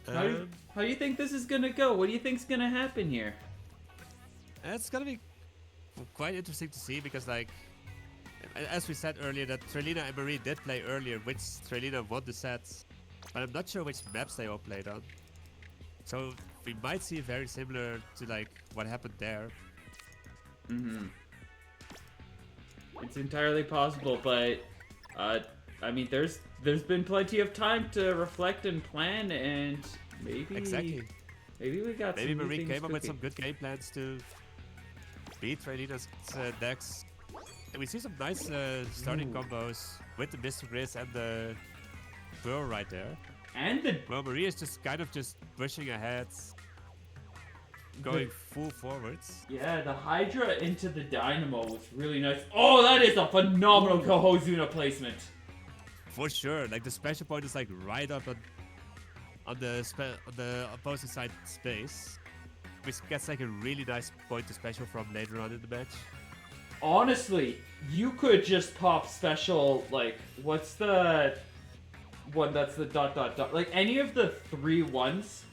Um, How do you think this is gonna go? What do you think's gonna happen here? it's gonna be quite interesting to see because, like, as we said earlier, that Treylina and Marie did play earlier, which Treylina won the sets, but I'm not sure which maps they all played on. So we might see very similar to like what happened there. Mm-hmm. It's entirely possible, but uh, I mean, there's been plenty of time to reflect and plan, and Exactly. maybe we got Maybe some new Marie things came up with cooking. some good game plans to beat Treylina's decks. And we see some nice starting Ooh. combos with the Mr. Grizz and the Pearl right there. And Well, Marie is just kind of just pushing ahead, going full forwards. the Hydra into the Dynamo was really nice. Oh, that is a phenomenal Kohozuna placement. For sure, like the special point is like right up on the opposing side space, which gets like a really nice point to special from later on in the match. Honestly, you could just pop special, like, what's the one that's the ... Like, any of the 3 ones,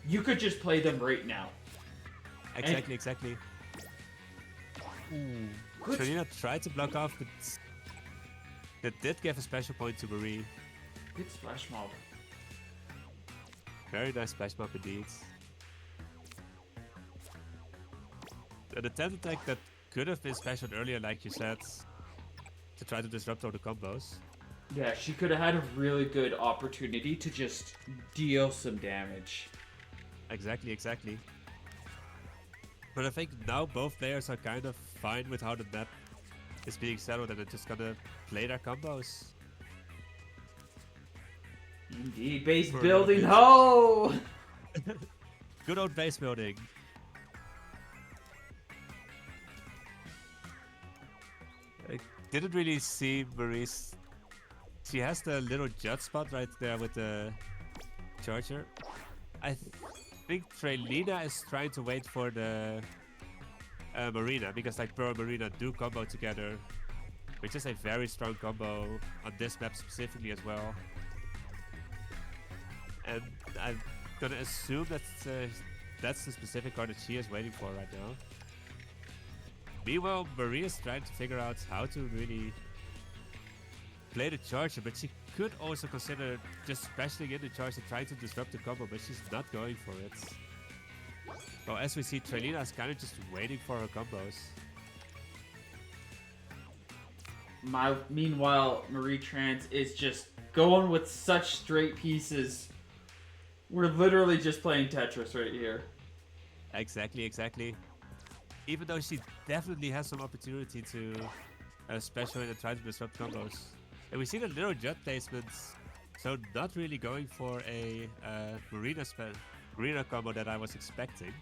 you could just play them right now. Exactly. Ooh. Good. Treylina tried to block off, but that did give a special point to Marie. Good splash mob. Very nice splash mob indeed. An attempt attack that could have been specialed earlier, like you said, to try to disrupt all the combos. Yeah, she could have had a really good opportunity to just deal some damage. Exactly. But I think now both players are kind of fine with how the map is being settled and they're just gonna play their combos. Indeed, base For a building, bit. ho! Good old base building. I didn't really see Marie's. She has the little jut spot right there with the charger. I think Treylina is trying to wait for the Marina because like Pearl and Marina do combo together, which is a very strong combo on this map specifically as well. And I'm gonna assume that's the specific card that she is waiting for right now. Meanwhile, Marie is trying to figure out how to really play the charger, but she could also consider just specialing in the charger, trying to disrupt the combo, but she's not going for it. Well, as we see, Treylina is kind of just waiting for her combos. Meanwhile, MarieTrans is just going with such straight pieces. We're literally just playing Tetris right here. Exactly. Even though she definitely has some opportunity to special in and try to disrupt combos. And we see the little jet placements, so not really going for a Marina combo that I was expecting.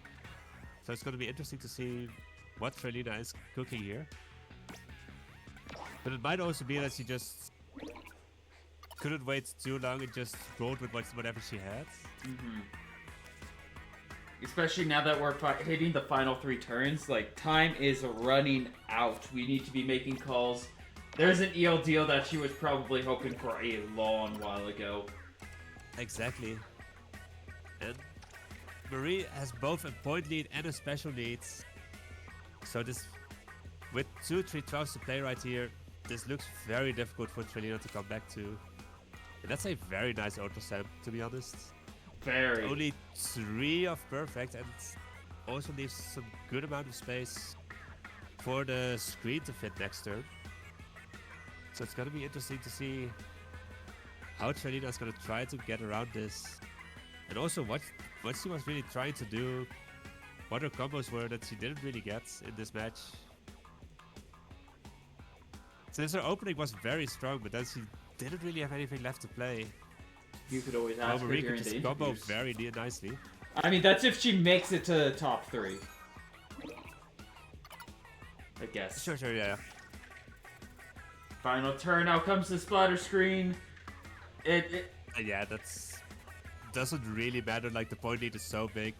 So it's going to be interesting to see what Treylina is cooking here. But it might also be that she just couldn't wait too long and just rolled with whatever she had. Mm-hmm. Especially now that we're hitting the final 3 turns, like, time is running out. We need to be making calls. There's an EL deal that she was probably hoping for a long while ago. Exactly. And Marie has both a point lead and a special lead. So this, with 2 3-12s to play right here, this looks very difficult for Treylina to come back to. And that's a very nice auto stamp, to be honest. Very. Only 3 of perfect, and also leaves some good amount of space for the screen to fit next turn. So it's gonna be interesting to see how Treylina is gonna try to get around this, and also what she was really trying to do, what her combos were that she didn't really get in this match. Since her opening was very strong, but then she didn't really have anything left to play. You could always ask her Marie during could the just combo interviews. very nicely. I mean, that's if she makes it to the top 3. I guess. Sure, yeah. Final turn, out comes the splatter screen. Yeah, that's doesn't really matter, like the point lead is so big.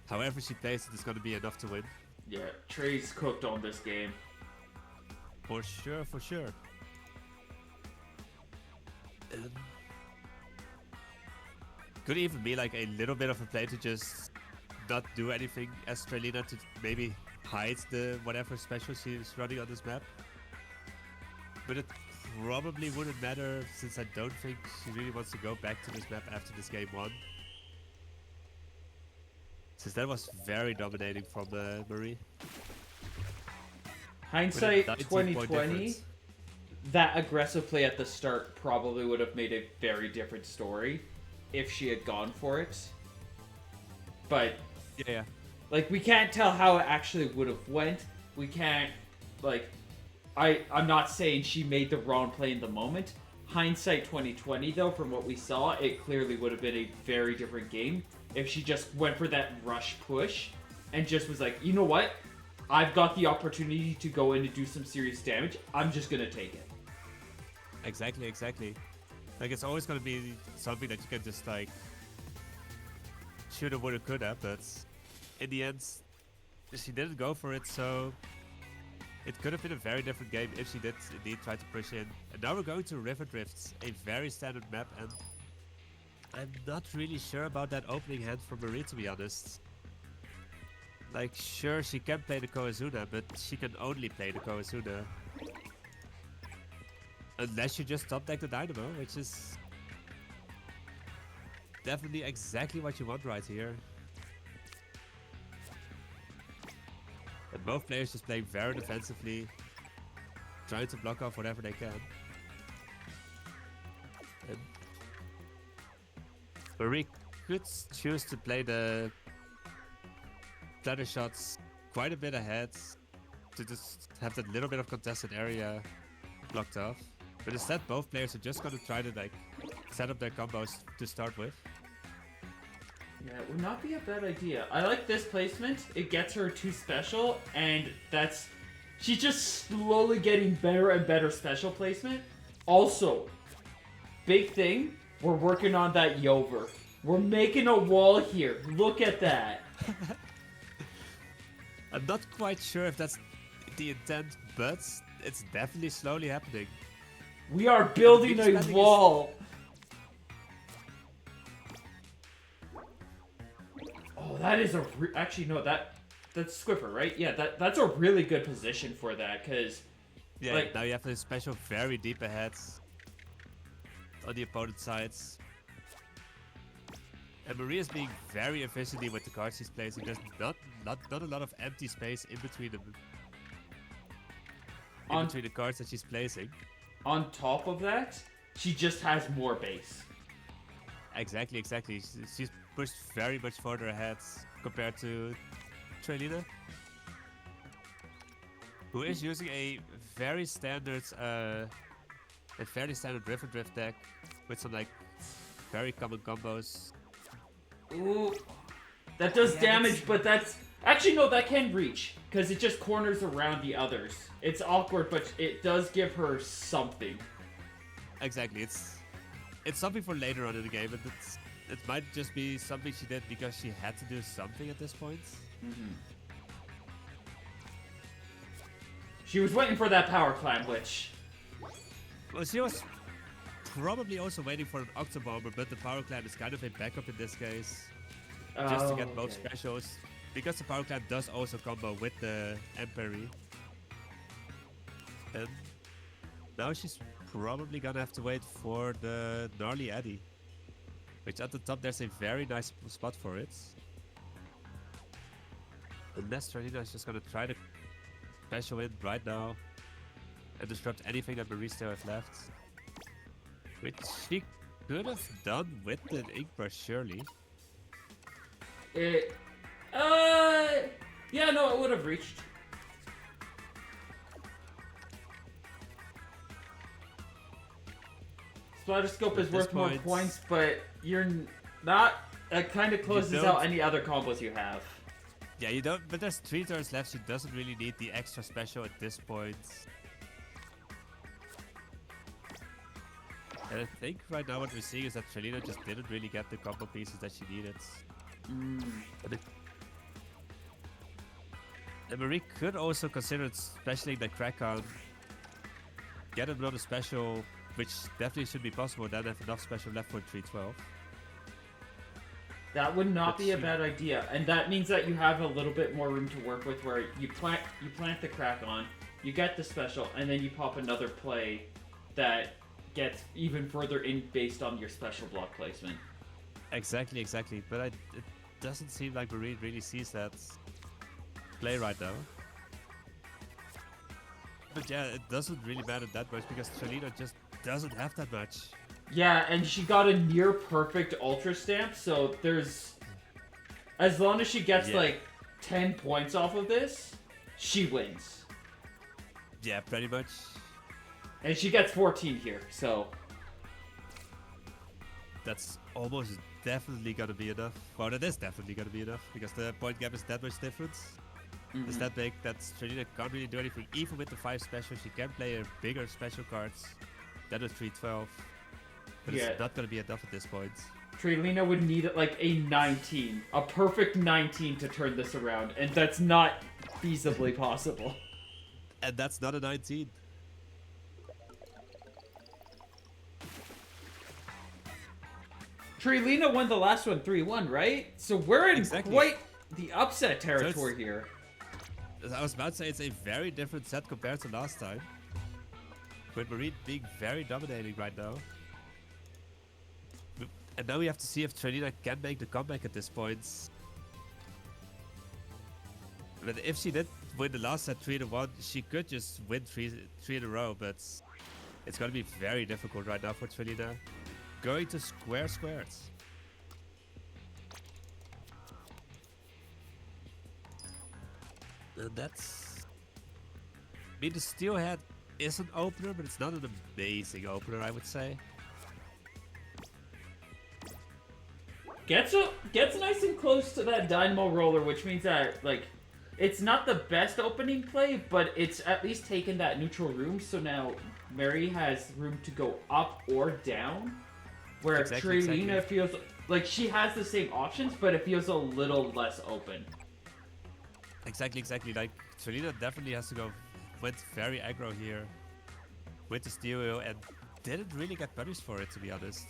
However she plays it is gonna be enough to win. Yeah, Trey's cooked on this game. For sure. Could even be like a little bit of a play to just not do anything as Treylina to maybe hide the whatever special she's running on this map. But it probably wouldn't matter since I don't think she really wants to go back to this map after this game 1. Since that was very dominating from Marie. Hindsight 19-point 2020, difference. that aggressive play at the start probably would have made a very different story if she had gone for it. But Yeah. like, we can't tell how it actually would have went. We can't, like, I'm not saying she made the wrong play in the moment. Hindsight 2020, though, from what we saw, it clearly would have been a very different game if she just went for that rush push and just was like, you know what? I've got the opportunity to go in and do some serious damage. I'm just going to take it. Exactly. Like, it's always going to be something that you can just, like, shoulda, woulda, coulda, but in the end, she didn't go for it, so it could have been a very different game if she did indeed try to push in. And now we're going to River Drifts, a very standard map, and I'm not really sure about that opening hand for Marie, to be honest. Like, sure, she can play the Koizuna, but she can only play the Koizuna. Unless you just top deck the Dynamo, which is definitely exactly what you want right here. And both players just playing very defensively, trying to block off whatever they can. And Marie could choose to play the platter shots quite a bit ahead to just have that little bit of contested area blocked off. But instead, both players are just going to try to like set up their combos to start with. Yeah, it would not be a bad idea. I like this placement. It gets her 2 special, and that's... She's just slowly getting better and better special placement. Also, big thing, we're working on that Yover. We're making a wall here. Look at that. I'm not quite sure if that's the intent, but it's definitely slowly happening. We are building a wall. Oh, that is a... Actually, no, that's Squiffer, right? Yeah, that's a really good position for that, because... Yeah, like, now you have the special very deep ahead on the opponent's sides. And Marie is being very efficiently with the cards she's placing. There's not a lot of empty space in between them. Between the cards that she's placing. On top of that, she just has more base. Exactly. She's pushed very much further ahead compared to Treylina, who is using a very standard River Drift deck with some like very common combos. Ooh, that does damage, but that's... Actually, no, that can reach, because it just corners around the others. It's awkward, but it does give her something. Exactly, it's something for later on in the game, but it might just be something she did because she had to do something at this point. Mm-hmm. She was waiting for that power climb, which... Well, she was probably also waiting for an Octobomber, but the power climb is kind of a backup in this case. Just to get both specials. Because the power climb does also combo with the Emperor. And now she's probably gonna have to wait for the Gnarly Eddy. Which at the top there's a very nice spot for it. Unless Treylina is just gonna try to special in right now and disrupt anything that Marie still has left. Which she could have done with the Ink Brush, surely. Yeah, no, it would have reached. Splatterscope is worth more points, but you're not... That kind of closes out any other combos you have. Yeah, you don't, but there's 3 turns left. She doesn't really need the extra special at this point. And I think right now what we're seeing is that Treylina just didn't really get the combo pieces that she needed. And Marie could also consider specialing the Krakon. Get another special, which definitely should be possible, then have enough special left for 312. That would not But be a she- bad idea, and that means that you have a little bit more room to work with, where you plant the crack on, you get the special, and then you pop another play that gets even further in based on your special block placement. Exactly. But it doesn't seem like Marie really sees that play right now. But yeah, it doesn't really matter that much because Treylina just doesn't have that much. Yeah, and she got a near perfect ultra stamp, so there's, as long as she gets like 10 points off of this, she wins. Yeah, pretty much. And she gets 14 here, so That's almost definitely gonna be enough. Well, that is definitely gonna be enough because the point gap is that much different. It's that big that Treylina can't really do anything. Even with the 5 special, she can play her bigger special cards than the 312. But it's not gonna be enough at this point. Treylina would need like a 19, a perfect 19 to turn this around, and that's not feasibly possible. And that's not a 19. Treylina won the last one 3-1, right? So we're in Exactly. quite the upset territory here. I was about to say it's a very different set compared to last time. With Marie being very dominating right now. And now we have to see if Treylina can make the comeback at this point. But if she did win the last set 3-1, she could just win three in a row, but it's gonna be very difficult right now for Treylina. Going to squares. And that's... I mean, the Steelhead is an opener, but it's not an amazing opener, I would say. Gets nice and close to that Dynamo Roller, which means that, like, it's not the best opening play, but it's at least taken that neutral room, so now Mary has room to go up or down, where Treylina feels like she has the same options, but it feels a little less open. Exactly. Like, Treylina definitely has to go with very aggro here with the steel wheel and didn't really get punished for it, to be honest.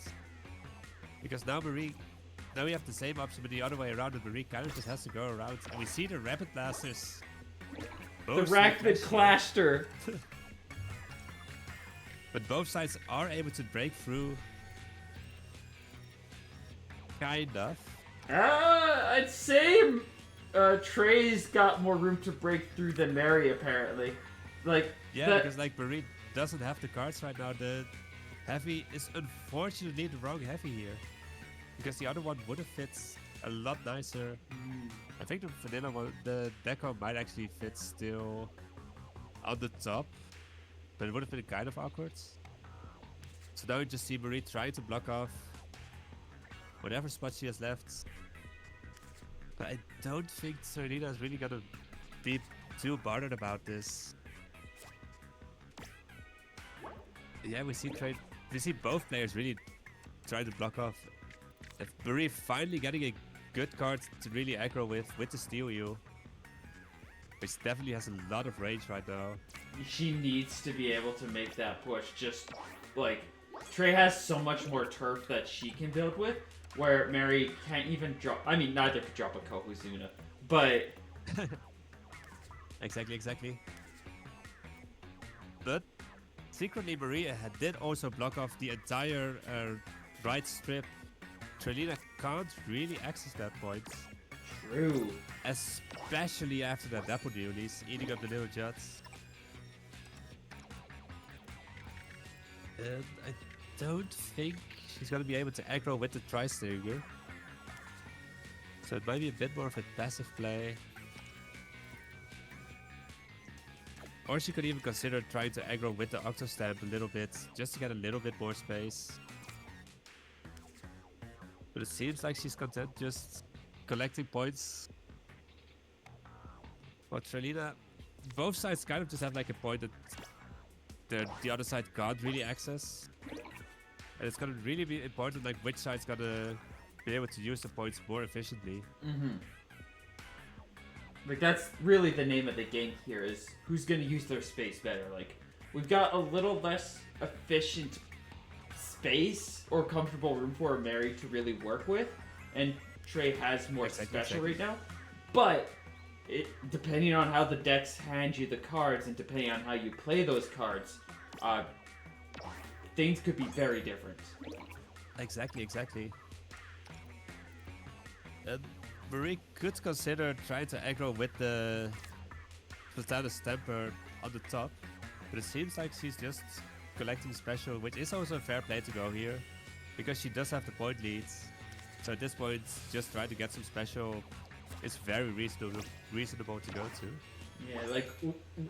Because now we have the same option, but the other way around, and Marie kind of just has to go around. And we see the Rapid Blasters. The Rapid Claster. But both sides are able to break through. Kind of. I'd say Trey's got more room to break through than Mary, apparently. Like, yeah, because like Marie doesn't have the cards right now. The heavy is unfortunately the wrong heavy here. Because the other one would have fit a lot nicer. I think the vanilla one, the deco might actually fit still on the top. But it would have been kind of awkward. So now we just see Marie trying to block off whatever spot she has left. But I don't think Treylina is really gonna be too bothered about this. Yeah, we see both players really try to block off. If Marie finally getting a good card to really aggro with the steel wheel, which definitely has a lot of range right now. She needs to be able to make that push. Just like Trey has so much more turf that she can build with, where Mary can't even drop. I mean, neither could drop a Kohuzuna, but exactly. But secretly, Marie did also block off the entire right strip. Treylina can't really access that point. True. Especially after that Dapple release, eating up the little jets. And I don't think she's gonna be able to aggro with the Tri-Stinger. So it might be a bit more of a passive play. Or she could even consider trying to aggro with the Octostamp a little bit, just to get a little bit more space. But it seems like she's content just collecting points. Well, Treylina, both sides kind of just have like a point that the other side can't really access. And it's gonna really be important like which side's gonna be able to use the points more efficiently. Like, that's really the name of the game here, is who's gonna use their space better. Like, we've got a little less efficient space or comfortable room for Mary to really work with, and Trey has more Exactly, special exactly. right now, but depending on how the decks hand you the cards and depending on how you play those cards, things could be very different. Exactly, exactly. And Marie could consider trying to aggro with the Platana Stamper on the top, but it seems like she's just collecting special, which is also a fair play to go here, because she does have the point leads. So at this point, just trying to get some special is very reasonable to go to. Yeah, like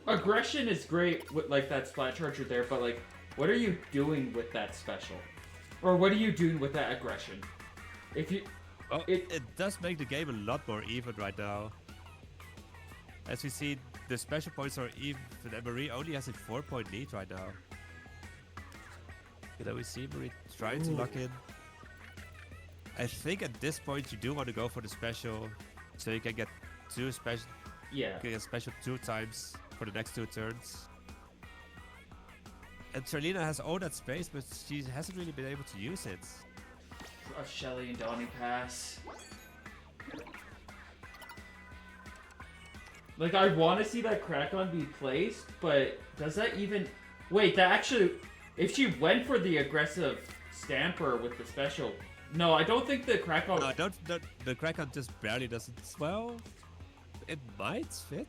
aggression is great with like that splat charger there, but like, what are you doing with that special, or what are you doing with that aggression? If you, Well, it does make the game a lot more even right now. As we see, the special points are even, and Marie only has a 4-point lead right now. You know, we see Marie trying to lock in. I think at this point you do want to go for the special, so you can get two special. yeah, You can get special 2 times for the next 2 turns. And Treylina has all that space, but she hasn't really been able to use it. a Shelly and Donnie pass. Like, I want to see that crack-on be placed, but does that even... Wait, that actually... If she went for the aggressive stamper with the special... No, I don't think the crack-on... No, the crack-on just barely doesn't... Well, it might fit.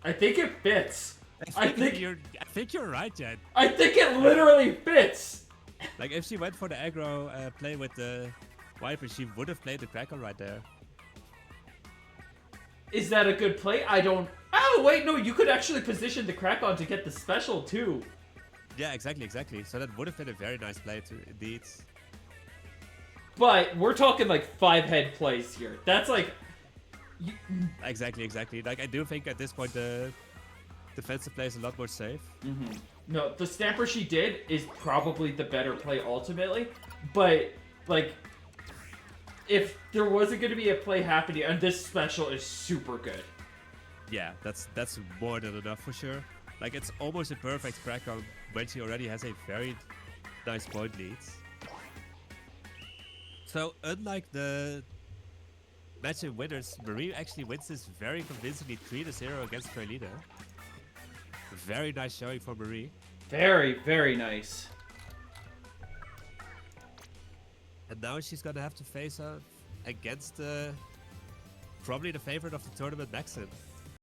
I think it fits. I think you're right, Jen. I think it literally fits! Like, if she went for the aggro play with the Viper, she would have played the crack-on right there. Is that a good play? I don't... Oh, wait, no, you could actually position the crack-on to get the special, too. Yeah, exactly. So that would have been a very nice play, too, indeed. But we're talking, like, 5-head plays here. That's, like... Exactly. Like, I do think at this point the defensive play is a lot more safe. Mm-hmm. No, the stamper she did is probably the better play ultimately, but, like, if there wasn't going to be a play happening, and this special is super good. Yeah, that's more than enough for sure. Like, it's almost a perfect crack on when she already has a very nice point lead. So, unlike the match-in winners, Marie actually wins this very convincingly 3-0 against Treylina. Very nice showing for Marie. Very, very nice. And now she's gonna have to face off against probably the favorite of the tournament, Maxim.